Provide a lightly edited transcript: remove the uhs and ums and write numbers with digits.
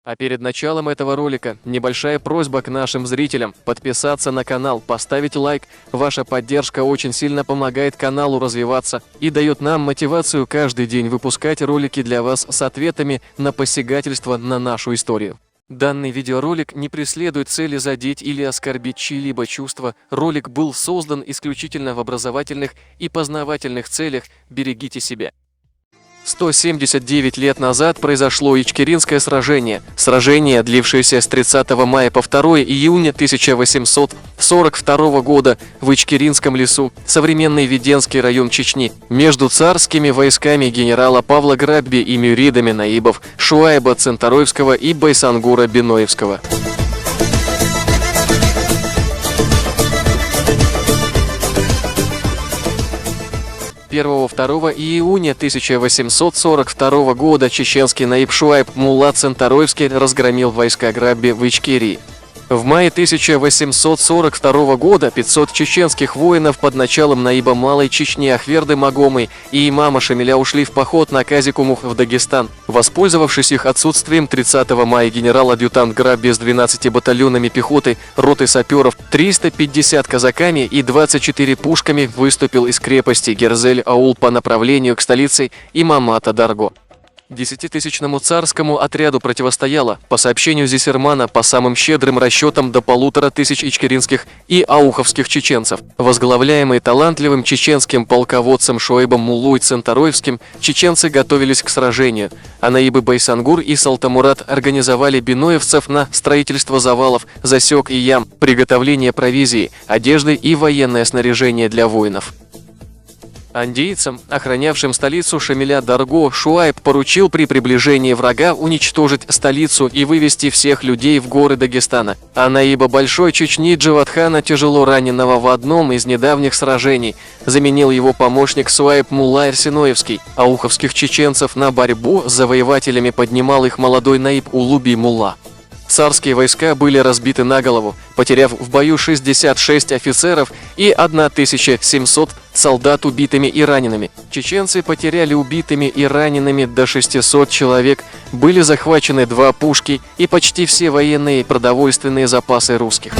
А перед началом этого ролика небольшая просьба к нашим зрителям подписаться на канал, поставить лайк. Ваша поддержка очень сильно помогает каналу развиваться и дает нам мотивацию каждый день выпускать ролики для вас с ответами на посягательство на нашу историю. Данный видеоролик не преследует цели задеть или оскорбить чьи-либо чувства. Ролик был создан исключительно в образовательных и познавательных целях. Берегите себя. 179 лет назад произошло Ичкеринское сражение. Сражение, длившееся с 30 мая по 2 июня 1842 года в Ичкеринском лесу, современный Веденский район Чечни, между царскими войсками генерала Павла Грабби и мюридами наибов Шуайба Центароевского и Байсангура Биноевского. 1-2 июня 1842 года чеченский наиб Шуайб Мулла Центароевский разгромил войска Грабби в Ичкерии. В мае 1842 года 500 чеченских воинов под началом наиба Малой Чечни Ахверды Магомы и имама Шамиля ушли в поход на Казикумух в Дагестан. Воспользовавшись их отсутствием, 30 мая генерал-адъютант Грабби с 12 батальонами пехоты, ротой саперов, 350 казаками и 24 пушками выступил из крепости Герзель-Аул по направлению к столице Имамата-Дарго. 10-тысячному царскому отряду противостояло, по сообщению Зисермана, по самым щедрым расчетам до 1500 ичкеринских и ауховских чеченцев. Возглавляемые талантливым чеченским полководцем Шуайбом Муллой Центароевским, чеченцы готовились к сражению, а наибы Байсангур и Салтамурат организовали биноевцев на строительство завалов, засек и ям, приготовление провизии, одежды и военное снаряжение для воинов. Андийцам, охранявшим столицу Шамиля Дарго, Шуайб поручил при приближении врага уничтожить столицу и вывести всех людей в горы Дагестана. А наиба Большой Чечни Джавадхана, тяжело раненого в одном из недавних сражений, заменил его помощник Суайб Мулла Эрсиноевский. Ауховских чеченцев на борьбу с завоевателями поднимал их молодой наиб Улуби Мулла. Царские войска были разбиты на голову, потеряв в бою 66 офицеров и 1700 солдат убитыми и ранеными. Чеченцы потеряли убитыми и ранеными до 600 человек, были захвачены 2 пушки и почти все военные и продовольственные запасы русских.